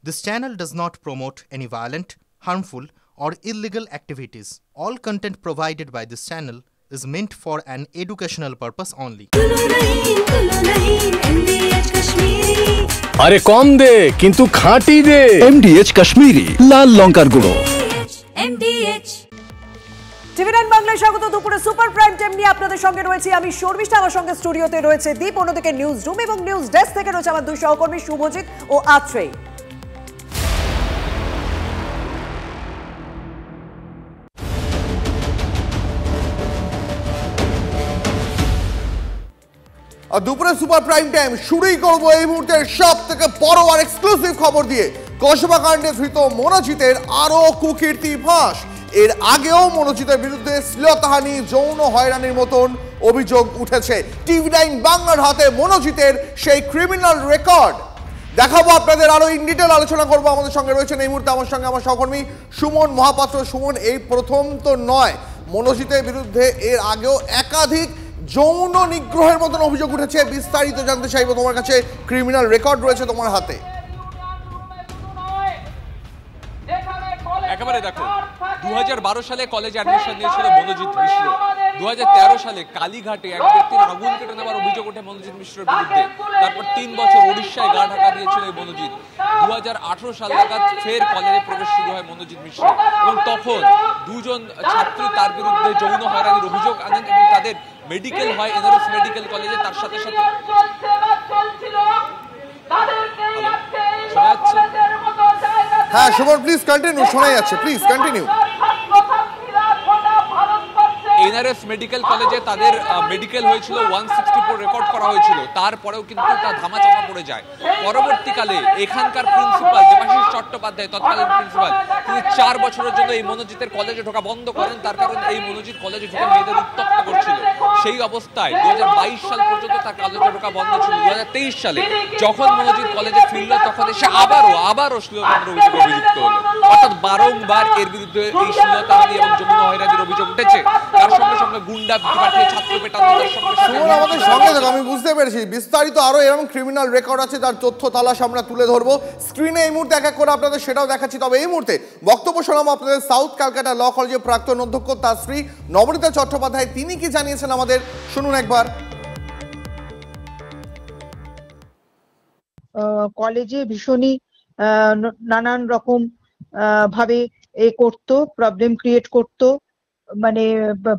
This channel does not promote any violent, harmful, or illegal activities. All content provided by this channel is meant for an educational purpose only. আরে কম দে কিন্তু খাঁটি দে। MDH Kashmiri লাল লঙ্কার গুঁড়ো। টিভি9 বাংলায় স্বাগত। দুপুরে super prime time নিয়ে আপনাদের সঙ্গে রয়েছে আমি শর্মিষ্ঠা, আমার সঙ্গে স্টুডিওতে রয়েছে দীপ, অন্যদিকে নিউজ রুম এবং নিউজ ডেস্ক থেকে রয়েছে আমার দুই সহকর্মী শুভজিৎ ও আত্রেয়। দুপুরে সুপার প্রাইম টাইম শুরুই করবো এই মুহূর্তের সব থেকে বড় আর এক্সক্লুসিভ খবর দিয়ে। কসবা কাণ্ডে ধৃত মনোজিতের আরো কুকীর্তি ফাঁস। এর আগেও মনোজিতের বিরুদ্ধে শ্লীলতাহানি, যৌন হয়রানির মতন অভিযোগ উঠেছে। টিভি9 বাংলার হাতে মনোজিতের সেই ক্রিমিনাল রেকর্ড দেখাবো আপনাদের, আরো ইন ডিটেল আলোচনা করবো। আমাদের সঙ্গে রয়েছেন এই মুহূর্তে আমার সঙ্গে আমার সহকর্মী সুমন মহাপাত্র। সুমন, এই প্রথম তো নয়, মনোজিতের বিরুদ্ধে এর আগেও একাধিক যৌন নিগ্রহের মতন অভিযোগ উঠেছে। বিস্তারিত জানতে চাইবো, তোমার কাছে ক্রিমিনাল রেকর্ড রয়েছে তোমার হাতে। একেবারে দেখো, 2012 সালে কলেজে অ্যাডমিশন নিয়েছিল মনোজিৎ মিশ্র। 2013 সালে কালীঘাটে এক ব্যক্তির আগুন কেটে নেওয়ার অভিযোগ ওঠে মনোজিৎ মিশ্রের বিরুদ্ধে। তারপর 3 বছর ওড়িশায় গা ঢাকা দিয়েছিল এই মনোজিৎ। 2018 সাল নাগাদ ফের কলেজে প্রবেশ শুরু হয় মনোজিৎ মিশ্র এবং তখন দুজন ছাত্রী তার বিরুদ্ধে যৌন হয়রানির অভিযোগ আনেন এবং তাদের মেডিকেল হয় এনআরএস মেডিকেল কলেজে। তার সাথে সাথে হ্যাঁ সুমন, প্লিজ কন্টিনিউ, শোনা যাচ্ছে, প্লিজ কন্টিনিউ। এনআরএস মেডিকেল কলেজে তাদের মেডিকেল হয়েছিল, 164 রেকর্ড করা হয়েছিল। তারপরেও কিন্তু তা ধামাচাপা পড়ে যায়। পরবর্তীকালে এখানকার প্রিন্সিপাল দেবাশিস চট্টোপাধ্যায়, তৎকালীন প্রিন্সিপাল, তিনি 4 বছরের জন্য এই মনোজিতের কলেজে ঢোকা বন্ধ করেন। তার কারণ এই মনোজিৎ কলেজে ঢুকে মেয়েদের উত্তপ্ত করছিল। সেই অবস্থায় 2022 সাল পর্যন্ত তার কলেজে ঢোকা বন্ধ ছিল। 2023 সালে যখন মনোজিৎ কলেজে ফিরল তখন এসে আবারও শ্লীলতাহানির অভিযোগে অভিযুক্ত হলো। অর্থাৎ বারংবার এর বিরুদ্ধে এই শ্লীলতাহানি এবং যৌন হয়রানির অভিযোগ উঠেছে। তার সঙ্গে সঙ্গে গুন্ডা পাঠিয়ে ছাত্র পেটানো, তার সঙ্গে আমাদের সঙ্গে দেখো, আমি বুঝতে পেরেছি বিস্তারিত আরো এরকম ক্রিমিনাল রেকর্ড আছে যার তথ্য তালাশ আমরা তুলে ধরবো স্ক্রিনে এই মুহূর্তে এক এক করে আপনাদের, সেটাও দেখাচ্ছি। তবে এই মুহূর্তে বক্তব্য শোনাবো আপনাদের সাউথ ক্যালকাটা ল কলেজের প্রাক্তন অধ্যক্ষ তার স্ত্রী নবনীতা চট্টোপাধ্যায়। তিনি কি জানিয়েছেন আমাদের শুনুন একবার। কলেজে ভীষণই নানান রকম ভাবে এ করতো, প্রবলেম ক্রিয়েট করতো। মানে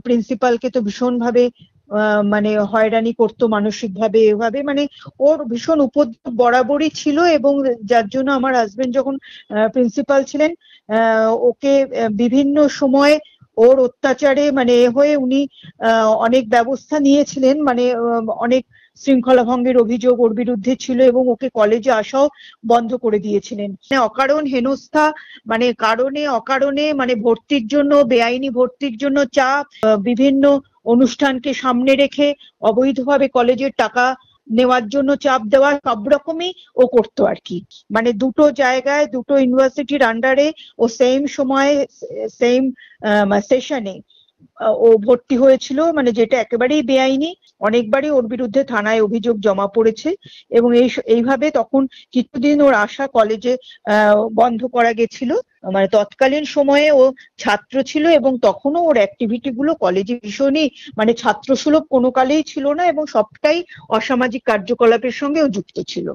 প্রিন্সিপালকে তো ভীষণ ভাবে মানে হয়রানি করতো মানসিক ভাবে, এভাবে মানে ওর ভীষণ উপদ্রব বরাবরই ছিল। এবং যার জন্য আমার হাজবেন্ড যখন প্রিন্সিপাল ছিলেন, ওকে বিভিন্ন সময় ওর অত্যাচারে মানে হয়ে উনি অনেক ব্যবস্থা নিয়েছিলেন। মানে অনেক শৃঙ্খলা ভঙ্গের অভিযোগ ওর বিরুদ্ধে ছিল এবং ওকে কলেজে আসাও বন্ধ করে দিয়েছিলেন। অকারণ হেনস্থা, মানে কারণে অকারণে, মানে ভর্তির জন্য, বেআইনি ভর্তির জন্য চাপ, বিভিন্ন অনুষ্ঠানকে সামনে রেখে অবৈধভাবে কলেজের টাকা নেওয়ার জন্য চাপ দেওয়া, সব রকমই ও করতো আর কি। মানে দুটো জায়গায়, দুটো ইউনিভার্সিটির আন্ডারে ও সেম সময়ে সেম সেশনে ও ভর্তি হয়েছিল, মানে যেটা একেবারেই বেআইনি। অনেকবারই ওর বিরুদ্ধে থানায় অভিযোগ জমা পড়েছে এবং এইভাবে তখন কিছুদিন ওর আশা কলেজে বন্ধ করা গেছিল। মানে তৎকালীন সময়ে ও ছাত্র ছিল এবং তখনও ওর অ্যাক্টিভিটি গুলো কলেজে ভীষণই মানে ছাত্রসুলভ কোনো কালেই ছিল না এবং সবটাই অসামাজিক কার্যকলাপের সঙ্গে ও যুক্ত ছিল।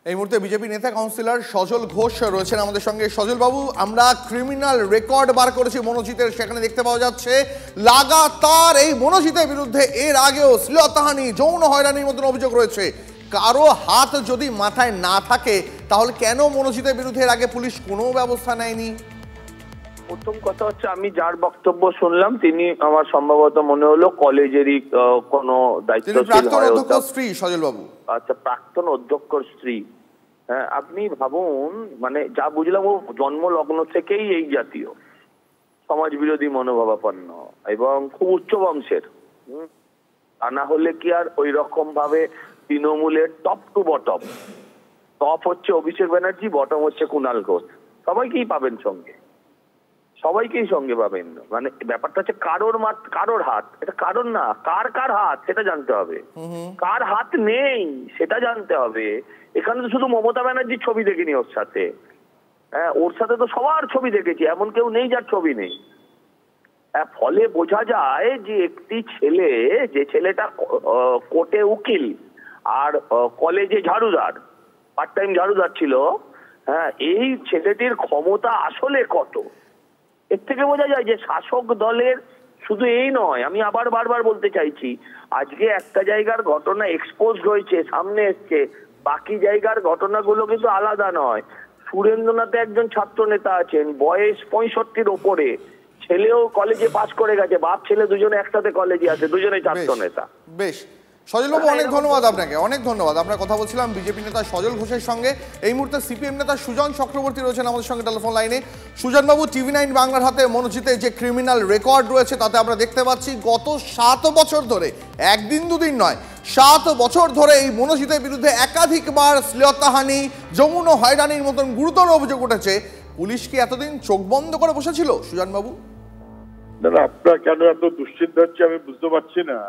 এই মুহূর্তে বিজেপি নেতা কাউন্সিলর সজল ঘোষ রয়েছেন আমাদের সঙ্গে। সজল বাবু, আমরা ক্রিমিনাল রেকর্ড বার করেছি মনোজিতের, সেখানে দেখতে পাওয়া যাচ্ছে লাগাতার এই মনোজিতের বিরুদ্ধে এর আগেও শ্লীলতাহানি, যৌন হয়রানির মতন অভিযোগ রয়েছে। কারো হাত যদি মাথায় না থাকে তাহলে কেন মনোজিতের বিরুদ্ধে এর আগে পুলিশ কোনো ব্যবস্থা নেয়নি? প্রথম কথা হচ্ছে, আমি যার বক্তব্য শুনলাম তিনি আমার সম্ভবত মনে হলো কলেজেরই কোনো দায়িত্বশীল স্ত্রী। সজল বাবু, আচ্ছা, প্রাক্তন অধ্যক্ষর স্ত্রী। হ্যাঁ, আপনি ভাবুন, মানে যা বুঝলাম ও জন্মলগ্ন থেকেই এই জাতীয় সমাজ বিরোধী মনোভাবাপন্ন এবং খুব উচ্চ বংশের। তা না হলে কি আর ওই রকম ভাবে তৃণমূলের টপ টু বটম, টপ হচ্ছে অভিষেক ব্যানার্জি, বটম হচ্ছে কুণাল ঘোষ, সবাইকেই পাবেন সঙ্গে। সবাইকেই সঙ্গে পাবেন। মানে ব্যাপারটা হচ্ছে কারোর হাত, এটা কারোর না, কার হাত সেটা জানতে হবে, কার হাত নেই সেটা জানতে হবে। এখানে তো শুধু মমতা ব্যানার্জির ছবি দেখিনি ওর সাথে, হ্যাঁ ওর সাথে তো সবার ছবি দেখেছি, এমন কেউ নেই যার ছবি নেই। ফলে বোঝা যায় যে একটি ছেলে, যে ছেলেটা কোর্টে উকিল আর কলেজে ঝাড়ুদার, পার্ট টাইম ঝাড়ুদার ছিল, হ্যাঁ এই ছেলেটির ক্ষমতা আসলে কত। এর থেকে বোঝা যায় যে শাসক দলের শুধু এই নয়, আমি আবার বারবার বলতে চাইছি, আজকে একটা জায়গার ঘটনা এক্সপোজড হয়েছে, সামনে এসছে, বাকি জায়গার ঘটনাগুলো কিন্তু আলাদা নয়। সুরেন্দ্রনাথে একজন ছাত্র নেতা আছেন, বয়স 65-র ওপরে, ছেলেও কলেজে পাস করে গেছে, বাপ ছেলে দুজনে একসাথে কলেজে আছে, দুজনে ছাত্র নেতা। বেশ সজলবাবু, অনেক ধন্যবাদ আপনাকে, অনেক ধন্যবাদ। আমরা কথা বলছিলাম বিজেপি নেতা সজল ঘোষের সঙ্গে। এই মুহূর্তে সিপিএম নেতা সুজন চক্রবর্তী রয়েছেন আমাদের সঙ্গে টেলিফোন লাইনে। সুজনবাবু, টিভি9 বাংলার হাতে মনোজিতের যে ক্রিমিনাল রেকর্ড রয়েছে তাতে আমরা দেখতে পাচ্ছি গত 7 বছর ধরে, একদিন দুদিন নয়, 7 বছর ধরে এই মনোজিতের বিরুদ্ধে একাধিকবার শ্লীলতাহানি, যৌন হয়রানির মতন গুরুতর অভিযোগ উঠেছে। পুলিশ কি এতদিন চোখ বন্ধ করে বসেছিল সুজনবাবু? না, আপনার কেন এত দুশ্চিন্তা হচ্ছে আমি বুঝতে পারছি না।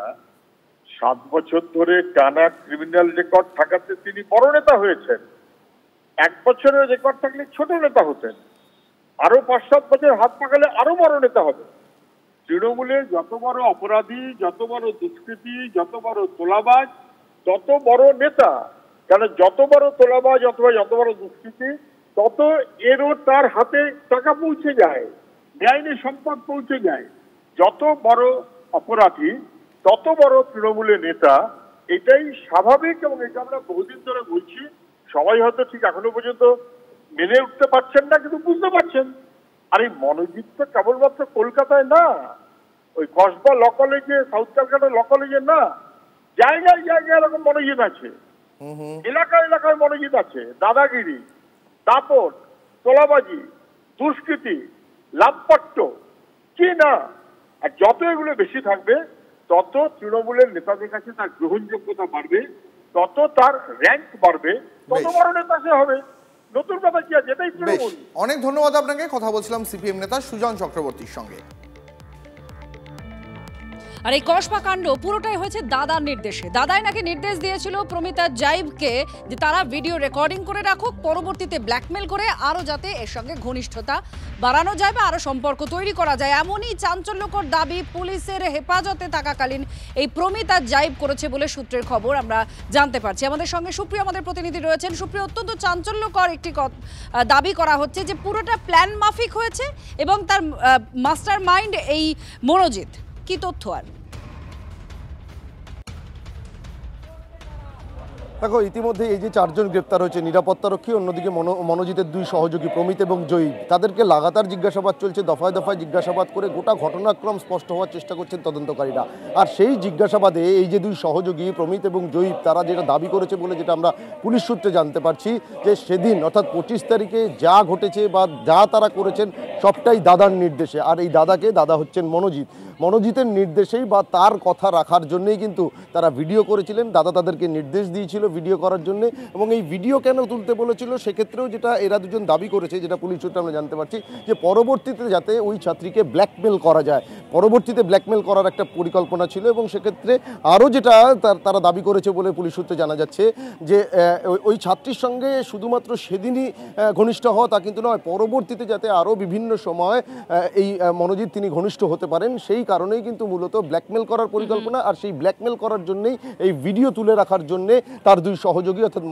7 বছর ধরে টানা ক্রিমিনাল রেকর্ড থাকাতে তিনি বড় নেতা হয়েছেন। 1 বছরের রেকর্ড থাকলে ছোট নেতা হতেন, আরো 5-7 বছর হাত পাকালে আরো বড় নেতা হবে। তৃণমূলের যত বড় অপরাধী, যত বড় দুষ্কৃতী, যত বড় তোলাবাজ, তত বড় নেতা। কারণ যত বড় তোলাবাজ অথবা যত বড় দুষ্কৃতী, তত এরও তার হাতে টাকা পৌঁছে যায়, বেআইনি সম্পদ পৌঁছে যায়। যত বড় অপরাধী তত বড় তৃণমূলের নেতা, এটাই স্বাভাবিক এবং এটা আমরা বহুদিন ধরে বলছি। সবাই হয়তো ঠিক এখনো পর্যন্ত মেনে উঠতে পারছেন না, কিন্তু বুঝতে পারছেন। আর এই মনোজিৎ তো কেবলমাত্র কলকাতায় না, ওই কসবা ল কলেজে, সাউথ ক্যালকাটা ল কলেজে না, জায়গায় জায়গায় এরকম মনোজিৎ আছে, এলাকায় এলাকায় মনোজিৎ আছে। দাদাগিরি, দাপট, তোলাবাজি, দুষ্কৃতি, লাভপট্ট, কি না। আর যত এগুলো বেশি থাকবে তত তৃণমূলের নেতাদের কাছে তার গ্রহণযোগ্যতা বাড়বে, তত তার র্যাঙ্ক বাড়বে, তত বড় নেতা সে হবে। নতুন কথা কি আছে, এটাই তৃণমূল। অনেক ধন্যবাদ আপনাকে। কথা বলছিলাম সিপিএম নেতা সুজন চক্রবর্তীর সঙ্গে। আর এই কসবা কাণ্ড পুরোটাই হয়েছে দাদার নির্দেশে। দাদাই নাকি নির্দেশ দিয়েছিল প্রমিতা জাইবকে যে তারা ভিডিও রেকর্ডিং করে রাখুক, পরবর্তীতে ব্ল্যাকমেল করে আরও যাতে এর সঙ্গে ঘনিষ্ঠতা বাড়ানো যায় বা আরও সম্পর্ক তৈরি করা যায়। এমনই চাঞ্চল্যকর দাবি পুলিশের হেফাজতে থাকাকালীন এই প্রমিতা জাইব করেছে বলে সূত্রের খবর আমরা জানতে পারছি। আমাদের সঙ্গে সুপ্রিয় আমাদের প্রতিনিধি রয়েছেন। সুপ্রিয়, অত্যন্ত চাঞ্চল্যকর একটি দাবি করা হচ্ছে যে পুরোটা প্ল্যান মাফিক হয়েছে এবং তার মাস্টার মাইন্ড এই মনোজিৎ। কি তথ্য? আর দেখো, ইতিমধ্যে এই যে 4 জন গ্রেপ্তার হয়েছে নিরাপত্তারক্ষী, অন্যদিকে মনোজিতের 2 সহযোগী প্রমিত এবং জয়ী, তাদেরকে লাগাতার জিজ্ঞাসাবাদ চলছে, দফায় দফায় জিজ্ঞাসাবাদ করে গোটা ঘটনাক্রম স্পষ্ট হওয়ার চেষ্টা করছেন তদন্তকারীরা। আর সেই জিজ্ঞাসাবাদে এই যে 2 সহযোগী প্রমিত এবং জয়ী, তারা যেটা দাবি করেছে বলে যেটা আমরা পুলিশ সূত্রে জানতে পারছি, যে সেদিন অর্থাৎ 25 তারিখে যা ঘটেছে বা যা তারা করেছেন সবটাই দাদার নির্দেশে। আর এই দাদা হচ্ছেন মনোজিতের নির্দেশেই বা তার কথা রাখার জন্যই কিন্তু তারা ভিডিও করেছিলেন। দাদা তাদেরকে নির্দেশ দিয়েছিল ভিডিও করার জন্য, এবং এই ভিডিও কেন তুলতে বলেছিল সেক্ষেত্রেও যেটা এরা দুজন দাবি করেছে, যেটা পুলিশ সূত্রে আমরা জানতে পারছি, যে পরবর্তীতে যাতে ওই ছাত্রীকে ব্ল্যাকমেল করা যায়, পরবর্তীতে ব্ল্যাকমেল করার একটা পরিকল্পনা ছিল। এবং সেক্ষেত্রে আরও যেটা তারা দাবি করেছে বলে পুলিশ সূত্রে জানা যাচ্ছে, যে ওই ছাত্রীর সঙ্গে শুধুমাত্র সেদিনই ঘনিষ্ঠ হওয়া তা কিন্তু নয়, পরবর্তীতে যাতে আরও বিভিন্ন সময় এই মনোজিৎ তিনি ঘনিষ্ঠ হতে পারেন, সেই কারণেই কিন্তু মূলত ব্ল্যাকমেল করার পরিকল্পনা। আর সেই ব্ল্যাকমেল করার জন্যই এই ভিডিও তুলে রাখার জন্যে তার 2 সহযোগী অর্থাৎ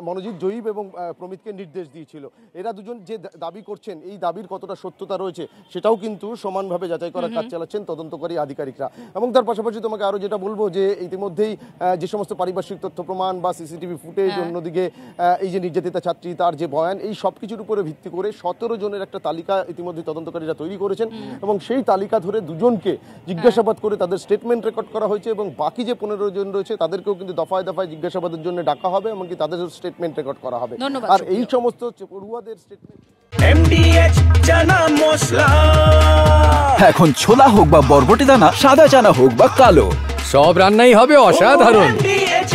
মনোজিৎ জয়ীব এবং প্রমিতকে নির্দেশ দিয়েছিল। এরা দুজন যে দাবি করছেন, এই দাবির কতটা সত্যতা রয়েছে সেটাও কিন্তু সমানভাবে যাচাই করার কাজ চালাচ্ছেন তদন্তকারী আধিকারিকরা। এবং তার পাশাপাশি তোমাকে আরও যেটা বলবো, যে ইতিমধ্যেই যে সমস্ত পারিপার্শ্বিক তথ্য প্রমাণ বা সিসিটিভি ফুটেজ, অন্যদিকে এই যে নির্যাতিতা ছাত্রী তার যে বয়ান, এই সব কিছুর উপরে ভিত্তি করে 17 জনের একটা তালিকা ইতিমধ্যে তদন্তকারীরা তৈরি করেছেন, এবং সেই তালিকা ধরে 2 জনকে জিজ্ঞাসাবাদ করে তাদের স্টেটমেন্ট রেকর্ড করা হয়েছে, এবং বাকি যে 15 জন রয়েছে তাদেরকেও কিন্তু দফায় দফায় জিজ্ঞাসাবাদের জন্য ডাকা হবে, এমনকি তাদের স্টেটমেন্ট রেকর্ড করা হবে। আর এই সমস্ত পড়ুয়াদের স্টেটমেন্ট MDH চানা মশলা, এখন ছোলা হোক বা বরবটি দানা, সাদা চানা হোক বা কালো, সব রান্নাই হবে অসাধারণ। MDH